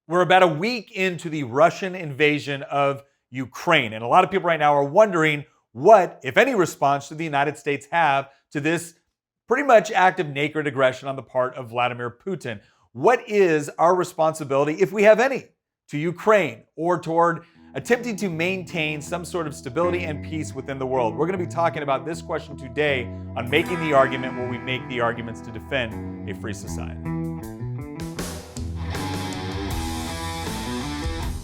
We're about a week into the Russian invasion of Ukraine. And a lot of people right now are wondering what, if any, response should the United States have to this pretty much active naked aggression on the part of Vladimir Putin. What is our responsibility, if we have any, to Ukraine or toward attempting to maintain some sort of stability and peace within the world? We're going to be talking about this question today on Making the Argument, where we make the arguments to defend a free society.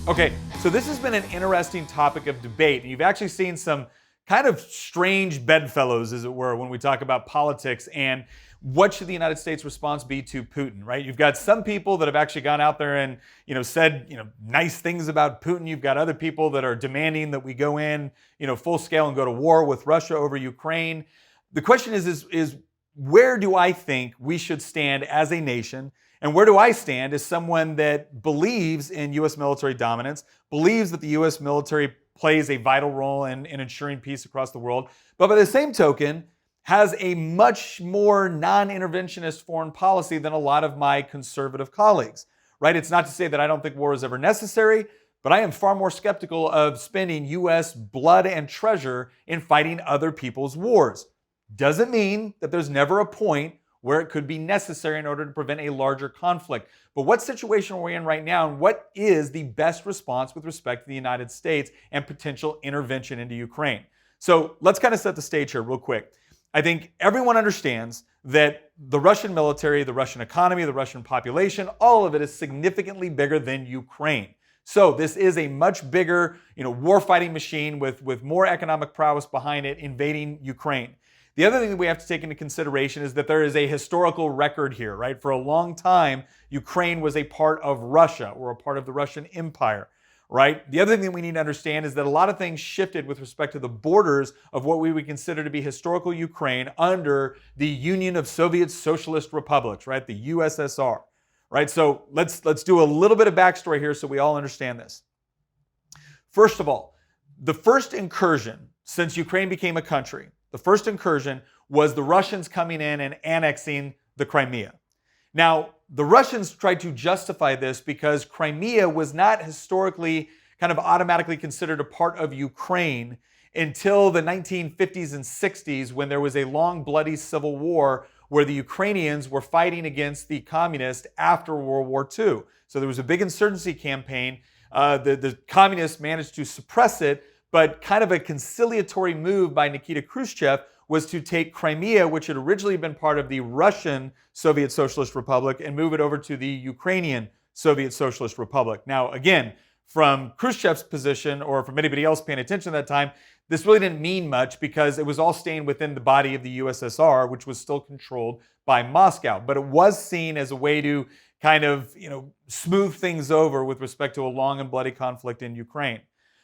Okay, so this has been an interesting topic of debate, and you've actually seen some kind of strange bedfellows, as it were, when we talk about politics and what should the United States response be to Putin, right? You've got some people that have actually gone out there and, said, nice things about Putin. You've got other people that are demanding that we go in, full scale and go to war with Russia over Ukraine. The question is where do I think we should stand as a nation? And where do I stand as someone that believes in U.S. military dominance, believes that the U.S. military plays a vital role in ensuring peace across the world, but by the same token, has a much more non-interventionist foreign policy than a lot of my conservative colleagues, right? It's not to say that I don't think war is ever necessary, but I am far more skeptical of spending U.S. blood and treasure in fighting other people's wars. Doesn't mean that there's never a point where it could be necessary in order to prevent a larger conflict. But what situation are we in right now, and what is the best response with respect to the United States and potential intervention into Ukraine? So let's kind of set the stage here real quick. I think everyone understands that the Russian military, the Russian economy, the Russian population, all of it is significantly bigger than Ukraine. So this is a much bigger, war-fighting machine with more economic prowess behind it invading Ukraine. The other thing that we have to take into consideration is that there is a historical record here, right? For a long time, Ukraine was a part of Russia or a part of the Russian Empire, right? The other thing that we need to understand is that a lot of things shifted with respect to the borders of what we would consider to be historical Ukraine under the Union of Soviet Socialist Republics, right? The USSR, right? So let's do a little bit of backstory here so we all understand this. First of all, the first incursion since Ukraine became a country, the first incursion was the Russians coming in and annexing the Crimea. Now, the Russians tried to justify this because Crimea was not historically kind of automatically considered a part of Ukraine until the 1950s and 60s, when there was a long, bloody civil war where the Ukrainians were fighting against the communists after World War II. So there was a big insurgency campaign. The communists managed to suppress it, but kind of a conciliatory move by Nikita Khrushchev was to take Crimea, which had originally been part of the Russian Soviet Socialist Republic, and move it over to the Ukrainian Soviet Socialist Republic. Now, again, from Khrushchev's position, or from anybody else paying attention at that time, this really didn't mean much because it was all staying within the body of the USSR, which was still controlled by Moscow. But it was seen as a way to kind of, smooth things over with respect to a long and bloody conflict in Ukraine.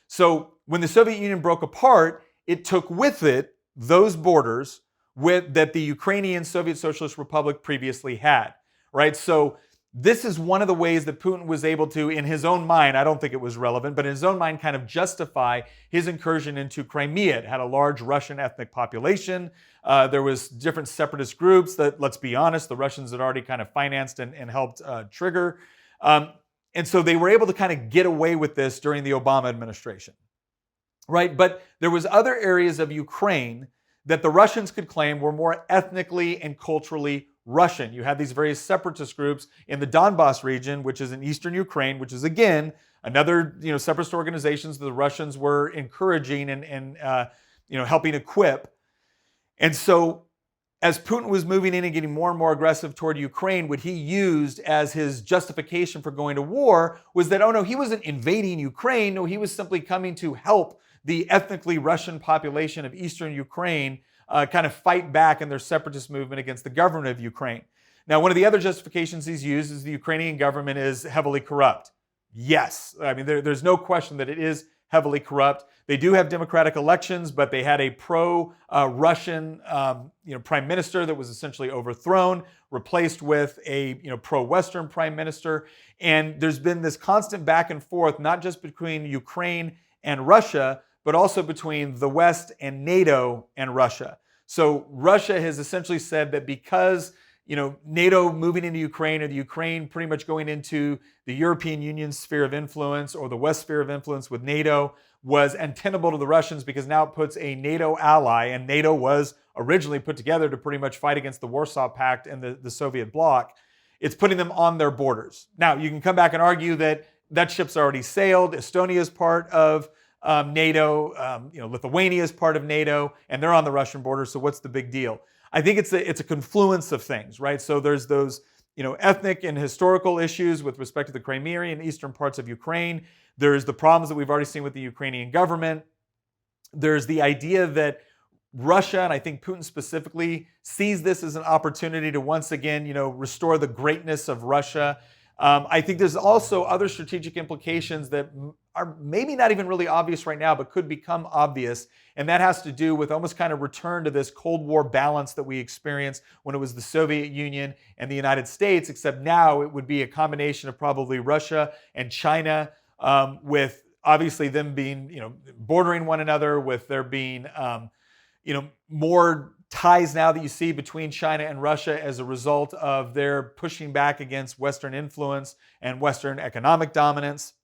So when the Soviet Union broke apart, it took with it those borders that the Ukrainian Soviet Socialist Republic previously had, right? So this is one of the ways that Putin was able to, in his own mind, I don't think it was relevant, but in his own mind, kind of justify his incursion into Crimea. It had a large Russian ethnic population. There was different separatist groups that, let's be honest, the Russians had already kind of financed and helped trigger. And so they were able to kind of get away with this during the Obama administration, right? But there was other areas of Ukraine that the Russians could claim were more ethnically and culturally Russian. You had these various separatist groups in the Donbass region, which is in eastern Ukraine, which is, again, another separatist organizations that the Russians were encouraging and helping equip. And so as Putin was moving in and getting more and more aggressive toward Ukraine, what he used as his justification for going to war was that, oh no, he wasn't invading Ukraine. No, he was simply coming to help the ethnically Russian population of eastern Ukraine kind of fight back in their separatist movement against the government of Ukraine. Now, one of the other justifications he's used is the Ukrainian government is heavily corrupt. Yes, I mean, there's no question that it is heavily corrupt. They do have democratic elections, but they had a pro-Russian prime minister that was essentially overthrown, replaced with a pro-Western prime minister. And there's been this constant back and forth, not just between Ukraine and Russia, but also between the West and NATO and Russia. So Russia has essentially said that because NATO moving into Ukraine, or the Ukraine pretty much going into the European Union's sphere of influence, or the West sphere of influence with NATO, was untenable to the Russians, because now it puts a NATO ally, and NATO was originally put together to pretty much fight against the Warsaw Pact and the Soviet bloc. It's putting them on their borders. Now, you can come back and argue that that ship's already sailed. Estonia is part of NATO. Lithuania is part of NATO, and they're on the Russian border. So what's the big deal? I think it's a confluence of things, right? So there's those ethnic and historical issues with respect to the Crimean and eastern parts of Ukraine. There's the problems that we've already seen with the Ukrainian government. There's the idea that Russia, and I think Putin specifically, sees this as an opportunity to once again, restore the greatness of Russia. I think there's also other strategic implications that are maybe not even really obvious right now, but could become obvious. And that has to do with almost kind of return to this Cold War balance that we experienced when it was the Soviet Union and the United States, except now it would be a combination of probably Russia and China, with obviously them being, bordering one another, with there being, more ties now that you see between China and Russia as a result of their pushing back against Western influence and Western economic dominance.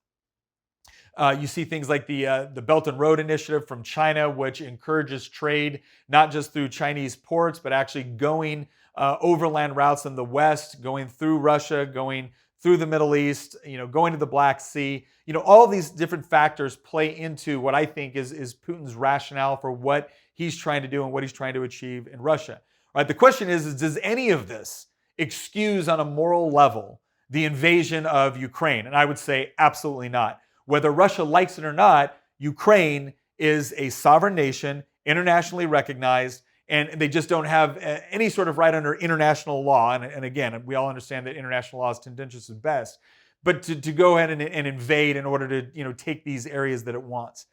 You see things like the Belt and Road Initiative from China, which encourages trade, not just through Chinese ports, but actually going overland routes in the West, going through Russia, going through the Middle East, going to the Black Sea. All of these different factors play into what I think is Putin's rationale for what he's trying to do and what he's trying to achieve in Russia. All right, the question is does any of this excuse on a moral level the invasion of Ukraine? And I would say absolutely not. Whether Russia likes it or not, Ukraine is a sovereign nation, internationally recognized, and they just don't have any sort of right under international law. And again, we all understand that international law is contentious at best. But to go ahead and invade in order to take these areas that it wants.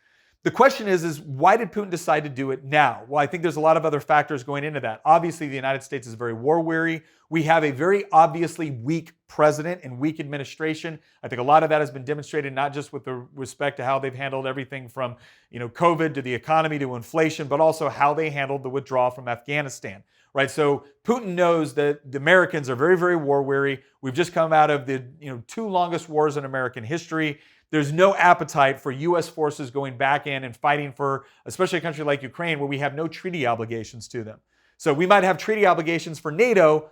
The question is why did Putin decide to do it now? Well, I think there's a lot of other factors going into that. Obviously, the United States is very war weary. We have a very obviously weak president and weak administration. I think a lot of that has been demonstrated not just with respect to how they've handled everything from COVID to the economy to inflation, but also how they handled the withdrawal from Afghanistan. Right, so Putin knows that the Americans are very, very war weary. We've just come out of the two longest wars in American history. There's no appetite for U.S. forces going back in and fighting for, especially a country like Ukraine, where we have no treaty obligations to them. So we might have treaty obligations for NATO.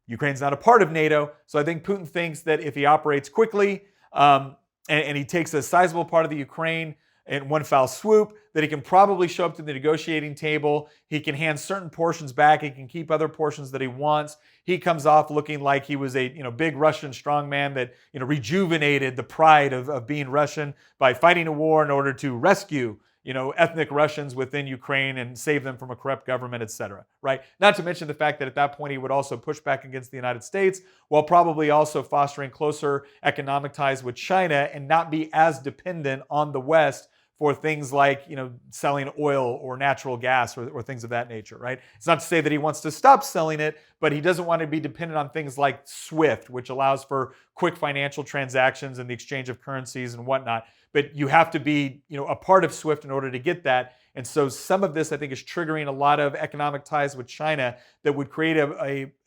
Ukraine's not a part of NATO. So I think Putin thinks that if he operates quickly and he takes a sizable part of the Ukraine in one foul swoop, that he can probably show up to the negotiating table. He can hand certain portions back. He can keep other portions that he wants. He comes off looking like he was a big Russian strongman that rejuvenated the pride of being Russian by fighting a war in order to rescue ethnic Russians within Ukraine and save them from a corrupt government, etc. Right? Not to mention the fact that at that point he would also push back against the United States, while probably also fostering closer economic ties with China and not be as dependent on the West for things like, selling oil or natural gas or things of that nature, right? It's not to say that he wants to stop selling it, but he doesn't want to be dependent on things like SWIFT, which allows for quick financial transactions and the exchange of currencies and whatnot. But you have to be, a part of SWIFT in order to get that. And so some of this, I think, is triggering a lot of economic ties with China that would create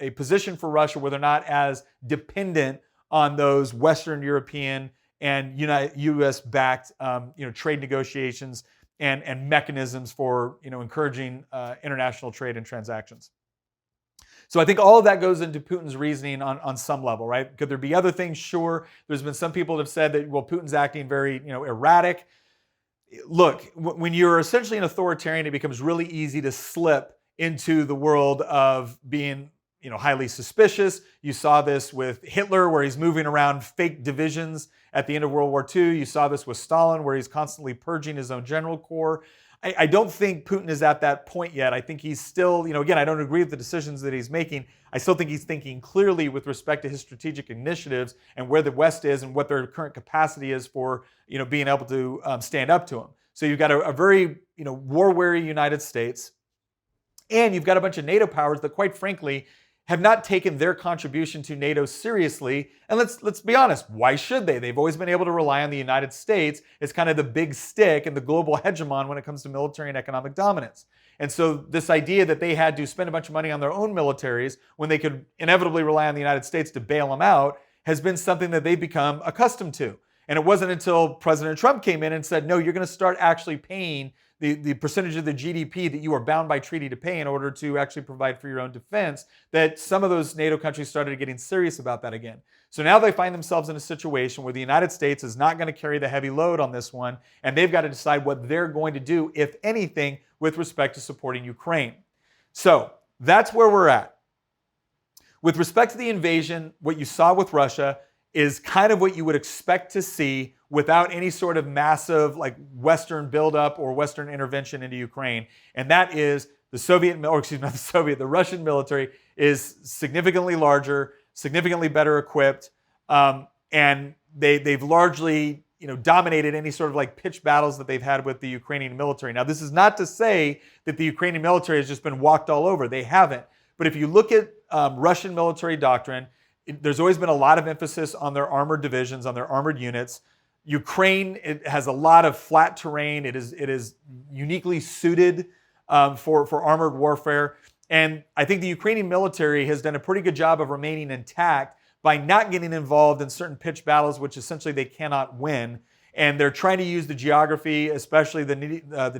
a position for Russia where they're not as dependent on those Western European and U.S.-backed, trade negotiations and mechanisms for, encouraging international trade and transactions. So I think all of that goes into Putin's reasoning on some level, right? Could there be other things? Sure. There's been some people that have said that, well, Putin's acting very, erratic. Look, when you're essentially an authoritarian, it becomes really easy to slip into the world of being highly suspicious. You saw this with Hitler, where he's moving around fake divisions at the end of World War II. You saw this with Stalin, where he's constantly purging his own general corps. I don't think Putin is at that point yet. I think he's still, again, I don't agree with the decisions that he's making. I still think he's thinking clearly with respect to his strategic initiatives and where the West is and what their current capacity is for, being able to stand up to him. So you've got a very, war-weary United States, and you've got a bunch of NATO powers that, quite frankly, have not taken their contribution to NATO seriously. And let's be honest, why should they? They've always been able to rely on the United States as kind of the big stick and the global hegemon when it comes to military and economic dominance. And so this idea that they had to spend a bunch of money on their own militaries when they could inevitably rely on the United States to bail them out has been something that they've become accustomed to. And it wasn't until President Trump came in and said, no, you're going to start actually paying the percentage of the GDP that you are bound by treaty to pay in order to actually provide for your own defense, that some of those NATO countries started getting serious about that again. So now they find themselves in a situation where the United States is not going to carry the heavy load on this one, and they've got to decide what they're going to do, if anything, with respect to supporting Ukraine. So that's where we're at. With respect to the invasion, what you saw with Russia is kind of what you would expect to see without any sort of massive like Western buildup or Western intervention into Ukraine. And that is the Russian military is significantly larger, significantly better equipped, and they've largely dominated any sort of like pitched battles that they've had with the Ukrainian military. Now, this is not to say that the Ukrainian military has just been walked all over. They haven't. But if you look at Russian military doctrine, there's always been a lot of emphasis on their armored divisions, on their armored units. Ukraine, it has a lot of flat terrain. It is uniquely suited for armored warfare. And I think the Ukrainian military has done a pretty good job of remaining intact by not getting involved in certain pitched battles, which essentially they cannot win. And they're trying to use the geography, especially the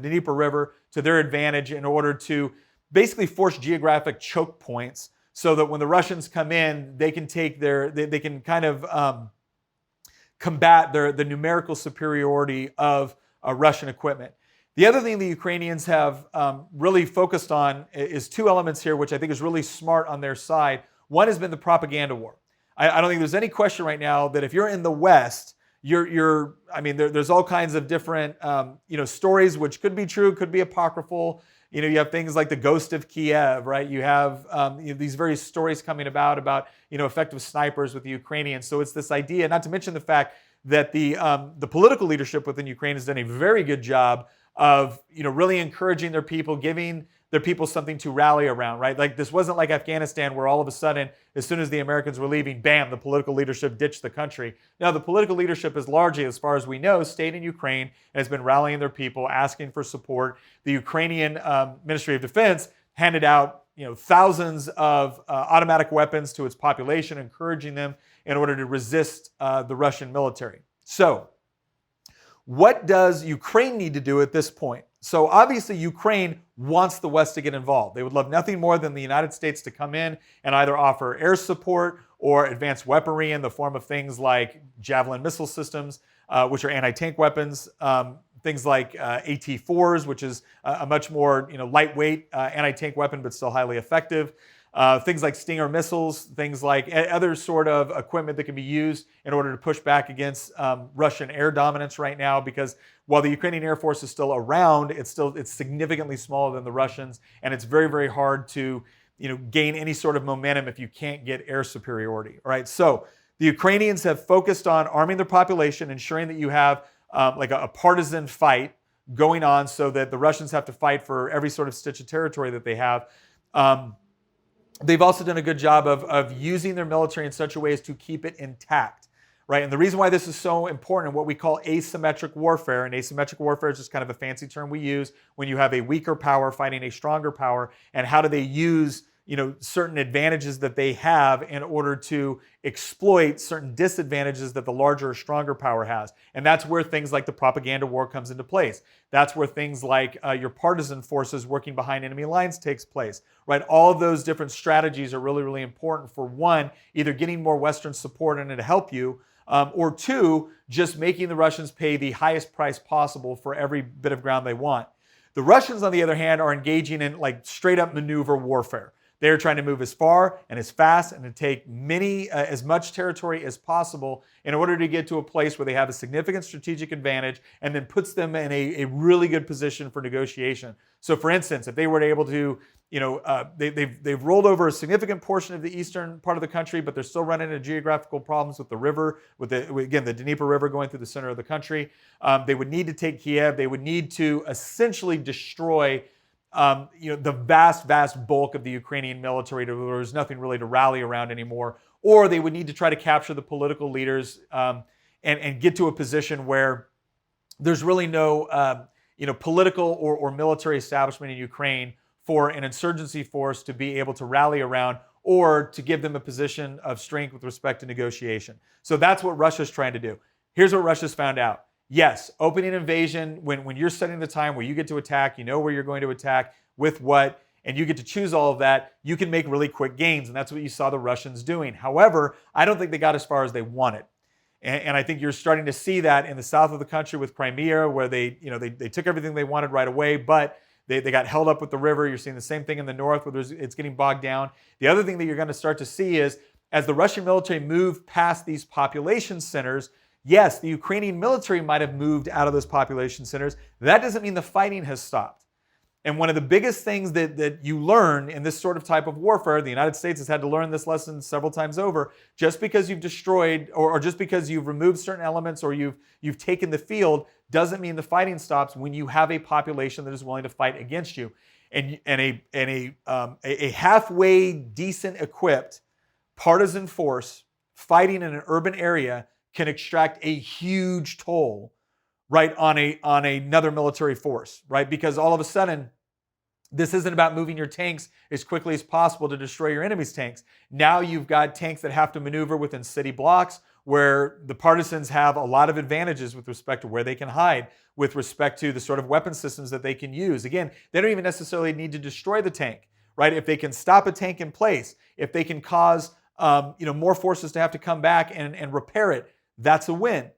Dnieper River, to their advantage in order to basically force geographic choke points, so that when the Russians come in, they can take they can kind of combat the numerical superiority of Russian equipment. The other thing the Ukrainians have really focused on is two elements here, which I think is really smart on their side. One has been the propaganda war. I don't think there's any question right now that if you're in the West, there's all kinds of different stories which could be true, could be apocryphal. You have things like the ghost of Kiev, right? You have these various stories coming about effective snipers with the Ukrainians. So it's this idea, not to mention the fact that the political leadership within Ukraine has done a very good job of really encouraging their people, giving their people something to rally around, right? Like this wasn't like Afghanistan where all of a sudden, as soon as the Americans were leaving, bam, the political leadership ditched the country. Now, the political leadership is largely, as far as we know, stayed in Ukraine and has been rallying their people, asking for support. The Ukrainian Ministry of Defense handed out thousands of automatic weapons to its population, encouraging them in order to resist the Russian military. So, what does Ukraine need to do at this point? So obviously Ukraine wants the West to get involved. They would love nothing more than the United States to come in and either offer air support or advanced weaponry in the form of things like Javelin missile systems, which are anti-tank weapons, things like AT-4s, which is a much more lightweight anti-tank weapon but still highly effective. Things like Stinger missiles, things like other sort of equipment that can be used in order to push back against Russian air dominance right now, because while the Ukrainian Air Force is still around, it's significantly smaller than the Russians, and it's very, very hard to gain any sort of momentum if you can't get air superiority. All right, so the Ukrainians have focused on arming their population, ensuring that you have like a partisan fight going on so that the Russians have to fight for every sort of stitch of territory that they have. They've also done a good job of using their military in such a way as to keep it intact, right? And the reason why this is so important, what we call asymmetric warfare, and asymmetric warfare is just kind of a fancy term we use when you have a weaker power fighting a stronger power, and how do they use certain advantages that they have in order to exploit certain disadvantages that the larger or stronger power has. And that's where things like the propaganda war comes into place. That's where things like your partisan forces working behind enemy lines takes place, right? All of those different strategies are really, really important for one, either getting more Western support in it to help you, or two, just making the Russians pay the highest price possible for every bit of ground they want. The Russians, on the other hand, are engaging in like straight up maneuver warfare. They're trying to move as far and as fast and to take as much territory as possible in order to get to a place where they have a significant strategic advantage and then puts them in a really good position for negotiation. So for instance, if they were able to, they've rolled over a significant portion of the eastern part of the country, but they're still running into geographical problems with the river, with the Dnieper River going through the center of the country. They would need to take Kiev. They would need to essentially destroy the vast bulk of the Ukrainian military to where there's nothing really to rally around anymore, or they would need to try to capture the political leaders and get to a position where there's really no political or military establishment in Ukraine for an insurgency force to be able to rally around or to give them a position of strength with respect to negotiation. So that's what Russia's trying to do. Here's what Russia's found out. Yes, opening invasion, when you're setting the time where you get to attack, you know where you're going to attack, with what, and you get to choose all of that, you can make really quick gains, and that's what you saw the Russians doing. However, I don't think they got as far as they wanted. And I think you're starting to see that in the south of the country with Crimea, where they took everything they wanted right away, but they got held up with the river. You're seeing the same thing in the north where it's getting bogged down. The other thing that you're going to start to see is as the Russian military move past these population centers, yes, the Ukrainian military might have moved out of those population centers. That doesn't mean the fighting has stopped. And one of the biggest things that you learn in this sort of type of warfare, the United States has had to learn this lesson several times over, just because you've destroyed or just because you've removed certain elements or you've taken the field doesn't mean the fighting stops when you have a population that is willing to fight against you. And a halfway decent equipped partisan force fighting in an urban area can extract a huge toll, right, on another military force, right? Because all of a sudden, this isn't about moving your tanks as quickly as possible to destroy your enemy's tanks. Now you've got tanks that have to maneuver within city blocks where the partisans have a lot of advantages with respect to where they can hide, with respect to the sort of weapon systems that they can use. Again, they don't even necessarily need to destroy the tank, right? If they can stop a tank in place, if they can cause more forces to have to come back and repair it, that's a win.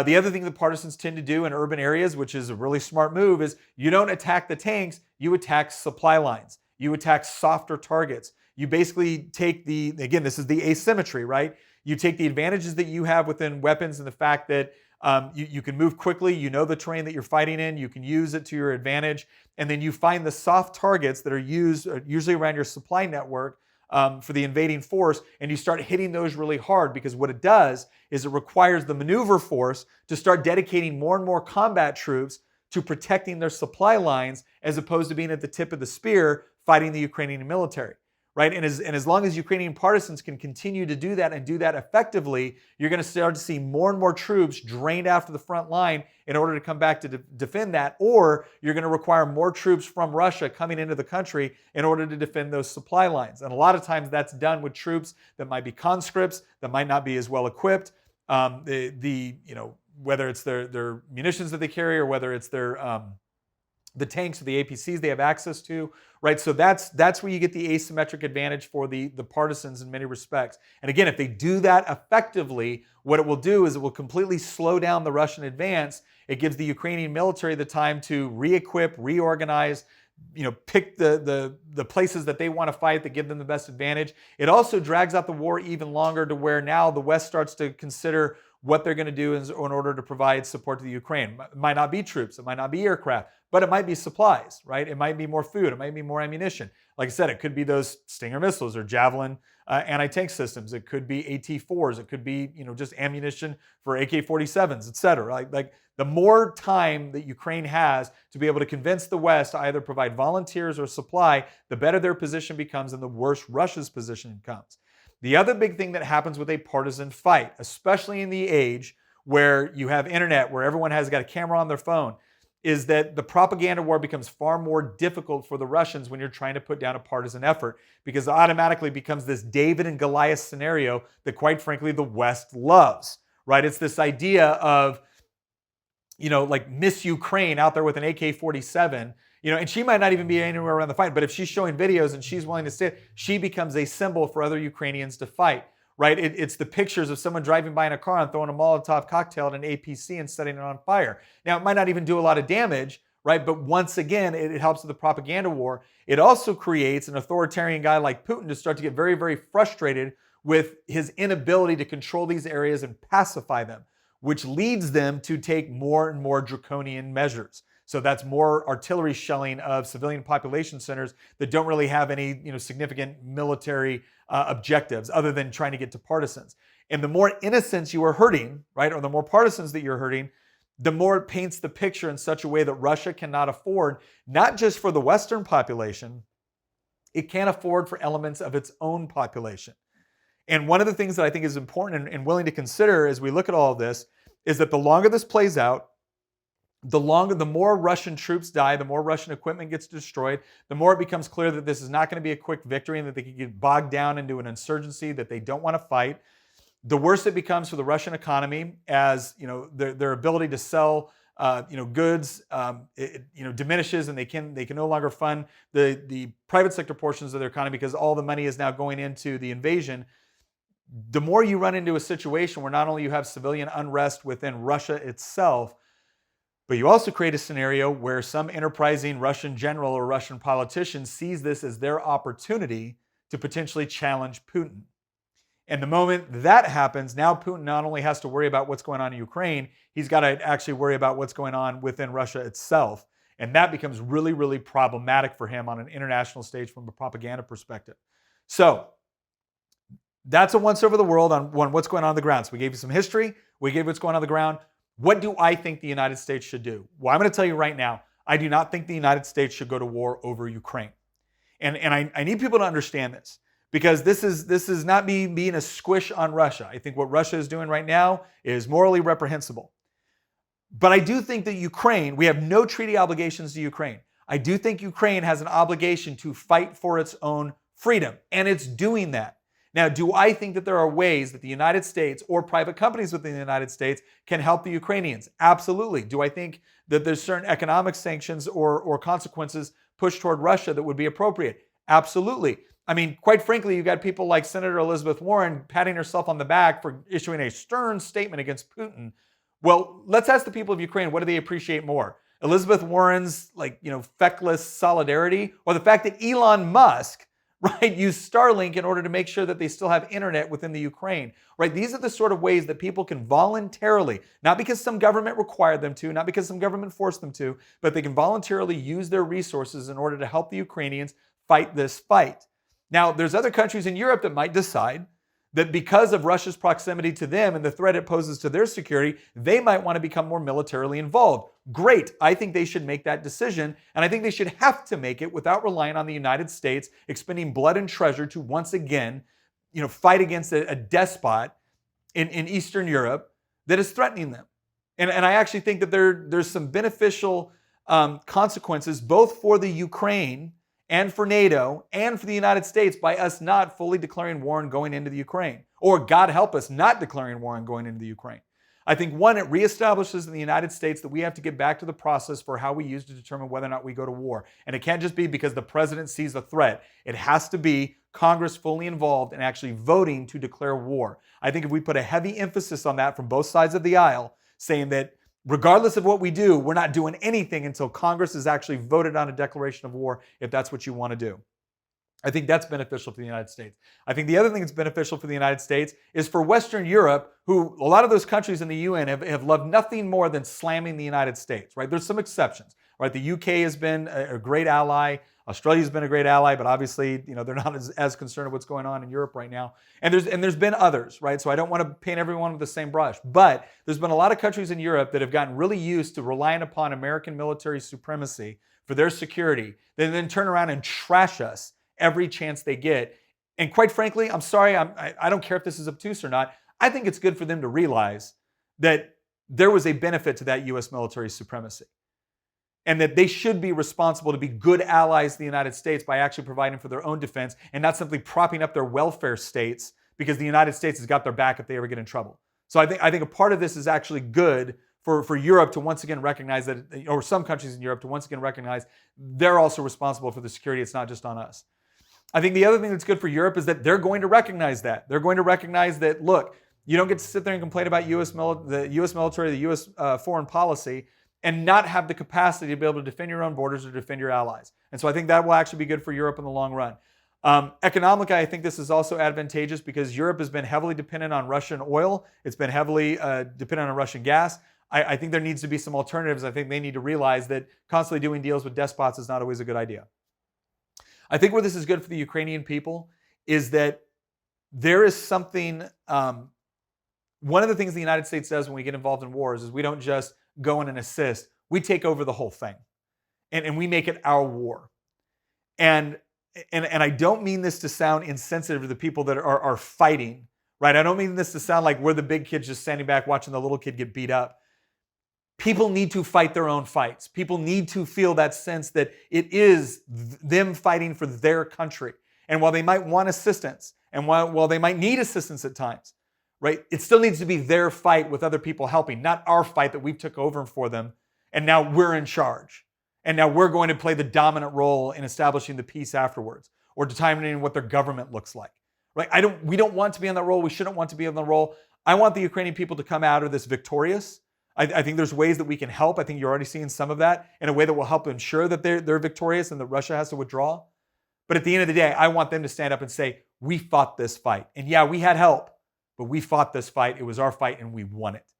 The other thing that partisans tend to do in urban areas, which is a really smart move, is you don't attack the tanks, you attack supply lines. You attack softer targets. You basically take again, this is the asymmetry, right? You take the advantages that you have within weapons and the fact that you can move quickly, you know the terrain that you're fighting in, you can use it to your advantage, and then you find the soft targets that are used usually around your supply network for the invading force, and you start hitting those really hard, because what it does is it requires the maneuver force to start dedicating more and more combat troops to protecting their supply lines as opposed to being at the tip of the spear fighting the Ukrainian military, right? And as long as Ukrainian partisans can continue to do that and do that effectively, you're going to start to see more and more troops drained after the front line in order to come back to defend that, or you're going to require more troops from Russia coming into the country in order to defend those supply lines. And a lot of times that's done with troops that might be conscripts, that might not be as well equipped. Whether it's their munitions that they carry or whether it's their the tanks or the APCs they have access to, right? So that's where you get the asymmetric advantage for the partisans in many respects. And again, if they do that effectively, what it will do is it will completely slow down the Russian advance. It gives the Ukrainian military the time to re-equip, reorganize, pick the places that they want to fight that give them the best advantage. It also drags out the war even longer to where now the West starts to consider what they're going to do in order to provide support to the Ukraine. It might not be troops, it might not be aircraft, but it might be supplies, right? It might be more food, it might be more ammunition. Like I said, it could be those Stinger missiles or Javelin anti-tank systems. It could be AT-4s. It could be just ammunition for AK-47s, et cetera. Like the more time that Ukraine has to be able to convince the West to either provide volunteers or supply, the better their position becomes and the worse Russia's position becomes. The other big thing that happens with a partisan fight, especially in the age where you have internet, where everyone has got a camera on their phone, is that the propaganda war becomes far more difficult for the Russians when you're trying to put down a partisan effort, because it automatically becomes this David and Goliath scenario that, quite frankly, the West loves, right? It's this idea of, like Miss Ukraine out there with an AK-47, and she might not even be anywhere around the fight, but if she's showing videos and she's willing to sit, she becomes a symbol for other Ukrainians to fight, right? It's the pictures of someone driving by in a car and throwing a Molotov cocktail at an APC and setting it on fire. Now, it might not even do a lot of damage, right? But once again, it helps with the propaganda war. It also creates an authoritarian guy like Putin to start to get very, very frustrated with his inability to control these areas and pacify them, which leads them to take more and more draconian measures. So that's more artillery shelling of civilian population centers that don't really have any significant military objectives other than trying to get to partisans. And the more innocents you are hurting, right, or the more partisans that you're hurting, the more it paints the picture in such a way that Russia cannot afford, not just for the Western population, it can't afford for elements of its own population. And one of the things that I think is important and willing to consider as we look at all of this is that the longer this plays out, the more Russian troops die, the more Russian equipment gets destroyed, the more it becomes clear that this is not going to be a quick victory and that they can get bogged down into an insurgency that they don't want to fight. The worse it becomes for the Russian economy, as their ability to sell goods diminishes, and they can no longer fund the private sector portions of their economy because all the money is now going into the invasion. The more you run into a situation where not only you have civilian unrest within Russia itself, but you also create a scenario where some enterprising Russian general or Russian politician sees this as their opportunity to potentially challenge Putin. And the moment that happens, now Putin not only has to worry about what's going on in Ukraine, he's got to actually worry about what's going on within Russia itself. And that becomes really, really problematic for him on an international stage from a propaganda perspective. So that's a once over the world on what's going on the ground. So we gave you some history. We gave you what's going on the ground. What do I think the United States should do? Well, I'm going to tell you right now, I do not think the United States should go to war over Ukraine. And I need people to understand this, because this is not me being a squish on Russia. I think what Russia is doing right now is morally reprehensible. But I do think that Ukraine, we have no treaty obligations to Ukraine. I do think Ukraine has an obligation to fight for its own freedom, and it's doing that. Now, do I think that there are ways that the United States or private companies within the United States can help the Ukrainians? Absolutely. Do I think that there's certain economic sanctions or consequences pushed toward Russia that would be appropriate? Absolutely. I mean, quite frankly, you've got people like Senator Elizabeth Warren patting herself on the back for issuing a stern statement against Putin. Well, let's ask the people of Ukraine, what do they appreciate more? Elizabeth Warren's feckless solidarity, or the fact that Elon Musk use Starlink in order to make sure that they still have internet within the Ukraine, right? These are the sort of ways that people can voluntarily, not because some government required them to, not because some government forced them to, but they can voluntarily use their resources in order to help the Ukrainians fight this fight. Now, there's other countries in Europe that might decide that because of Russia's proximity to them and the threat it poses to their security, they might want to become more militarily involved. Great. I think they should make that decision, and I think they should have to make it without relying on the United States expending blood and treasure to once again, fight against a despot in Eastern Europe that is threatening them. And I actually think that there's some beneficial consequences both for the Ukraine and for NATO and for the United States by us not fully declaring war and going into the Ukraine, or God help us, not declaring war and going into the Ukraine. I think, one, it reestablishes in the United States that we have to get back to the process for how we use to determine whether or not we go to war. And it can't just be because the president sees a threat. It has to be Congress fully involved and actually voting to declare war. I think if we put a heavy emphasis on that from both sides of the aisle, saying that regardless of what we do, we're not doing anything until Congress has actually voted on a declaration of war, if that's what you want to do. I think that's beneficial for the United States. I think the other thing that's beneficial for the United States is for Western Europe, who a lot of those countries in the UN have loved nothing more than slamming the United States, right? There's some exceptions, right? The UK has been a great ally. Australia's been a great ally, but obviously, they're not as concerned with what's going on in Europe right now. And there's been others, right? So I don't want to paint everyone with the same brush, but there's been a lot of countries in Europe that have gotten really used to relying upon American military supremacy for their security, that then turn around and trash us every chance they get. And quite frankly, I'm sorry, I don't care if this is obtuse or not. I think it's good for them to realize that there was a benefit to that U.S. military supremacy, and that they should be responsible to be good allies to the United States by actually providing for their own defense and not simply propping up their welfare states because the United States has got their back if they ever get in trouble. So I think a part of this is actually good for Europe to once again recognize that, or some countries in Europe to once again recognize they're also responsible for the security. It's not just on us. I think the other thing that's good for Europe is that they're going to recognize that. They're going to recognize that, look, you don't get to sit there and complain about the U.S. military, the U.S. Foreign policy, and not have the capacity to be able to defend your own borders or defend your allies. And so I think that will actually be good for Europe in the long run. Economically, I think this is also advantageous because Europe has been heavily dependent on Russian oil. It's been heavily dependent on Russian gas. I think there needs to be some alternatives. I think they need to realize that constantly doing deals with despots is not always a good idea. I think where this is good for the Ukrainian people is that there is something, one of the things the United States does when we get involved in wars is we don't just go in and assist, we take over the whole thing and we make it our war. And I don't mean this to sound insensitive to the people that are fighting, right? I don't mean this to sound like we're the big kids just standing back watching the little kid get beat up. people need to fight their own fights. People need to feel that sense that it is them fighting for their country. And while they might want assistance, and while they might need assistance at times, right, it still needs to be their fight with other people helping, not our fight that we took over for them, and now we're in charge. And now we're going to play the dominant role in establishing the peace afterwards, or determining what their government looks like. Right? We don't want to be on that role. We shouldn't want to be on the role. I want the Ukrainian people to come out of this victorious. I think there's ways that we can help. I think you're already seeing some of that in a way that will help ensure that they're victorious and that Russia has to withdraw. But at the end of the day, I want them to stand up and say, we fought this fight. And yeah, we had help, but we fought this fight. It was our fight and we won it.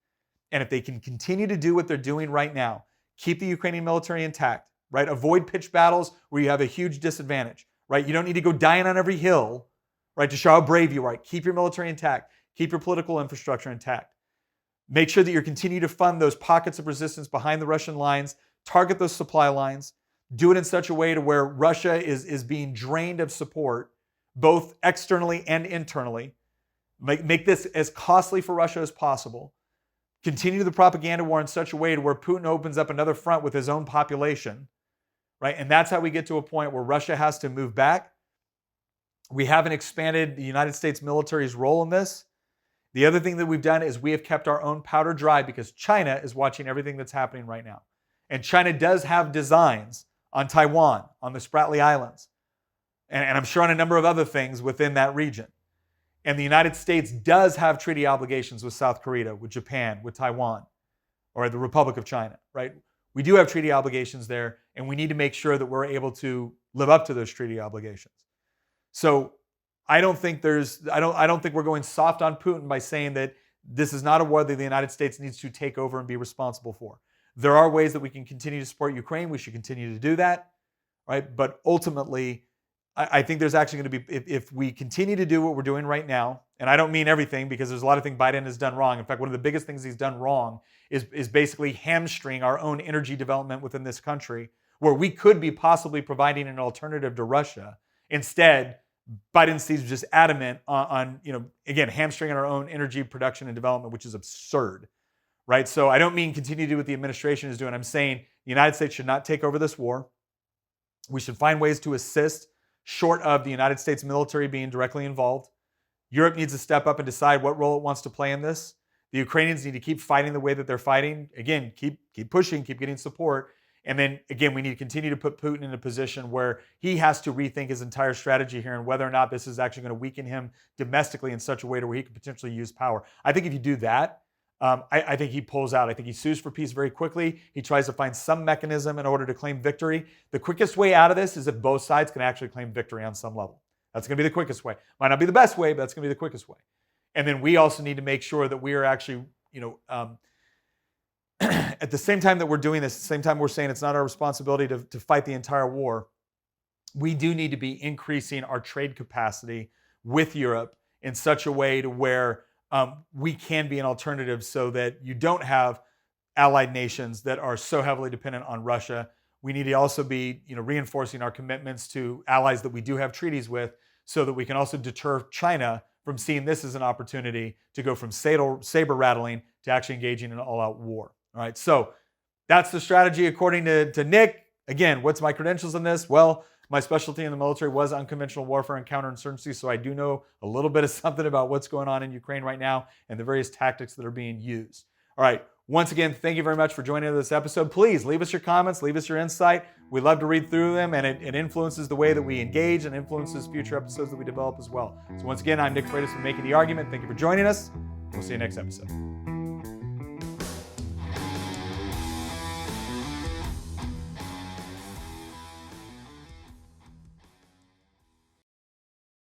And if they can continue to do what they're doing right now, keep the Ukrainian military intact, right? Avoid pitched battles where you have a huge disadvantage, right? You don't need to go dying on every hill, right, to show how brave you are. Keep your military intact. Keep your political infrastructure intact. Make sure that you continue to fund those pockets of resistance behind the Russian lines. Target those supply lines. Do it in such a way to where Russia is being drained of support, both externally and internally. Make this as costly for Russia as possible. Continue the propaganda war in such a way to where Putin opens up another front with his own population, right? And that's how we get to a point where Russia has to move back. We haven't expanded the United States military's role in this. The other thing that we've done is we have kept our own powder dry because China is watching everything that's happening right now. And China does have designs on Taiwan, on the Spratly Islands, and I'm sure on a number of other things within that region. And the United States does have treaty obligations with South Korea, with Japan, with Taiwan, or the Republic of China, right? We do have treaty obligations there, and we need to make sure that we're able to live up to those treaty obligations. So I don't think we're going soft on Putin by saying that this is not a war that the United States needs to take over and be responsible for. There are ways that we can continue to support Ukraine. We should continue to do that, right? But ultimately, I think there's actually going to be, if we continue to do what we're doing right now, and I don't mean everything because there's a lot of things Biden has done wrong. In fact, one of the biggest things he's done wrong is basically hamstring our own energy development within this country, where we could be possibly providing an alternative to Russia. Instead, Biden seems just adamant on again, hamstringing our own energy production and development, which is absurd, right? So I don't mean continue to do what the administration is doing. I'm saying the United States should not take over this war. We should find ways to assist short of the United States military being directly involved. Europe needs to step up and decide what role it wants to play in this. The Ukrainians need to keep fighting the way that they're fighting. Again, keep pushing, keep getting support. And then, again, we need to continue to put Putin in a position where he has to rethink his entire strategy here and whether or not this is actually going to weaken him domestically in such a way to where he could potentially use power. I think if you do that, I think he pulls out. I think he sues for peace very quickly. He tries to find some mechanism in order to claim victory. The quickest way out of this is if both sides can actually claim victory on some level. That's going to be the quickest way. Might not be the best way, but that's going to be the quickest way. And then we also need to make sure that we are actually, at the same time that we're doing this, at the same time we're saying it's not our responsibility to fight the entire war, we do need to be increasing our trade capacity with Europe in such a way to where we can be an alternative so that you don't have allied nations that are so heavily dependent on Russia. We need to also be reinforcing our commitments to allies that we do have treaties with so that we can also deter China from seeing this as an opportunity to go from saber rattling to actually engaging in an all-out war. All right, so that's the strategy according to Nick. Again, what's my credentials in this? Well, my specialty in the military was unconventional warfare and counterinsurgency, so I do know a little bit of something about what's going on in Ukraine right now and the various tactics that are being used. All right, once again, thank you very much for joining this episode. Please leave us your comments, leave us your insight. We love to read through them, and it influences the way that we engage and influences future episodes that we develop as well. So once again, I'm Nick Freitas from Making the Argument. Thank you for joining us. We'll see you next episode.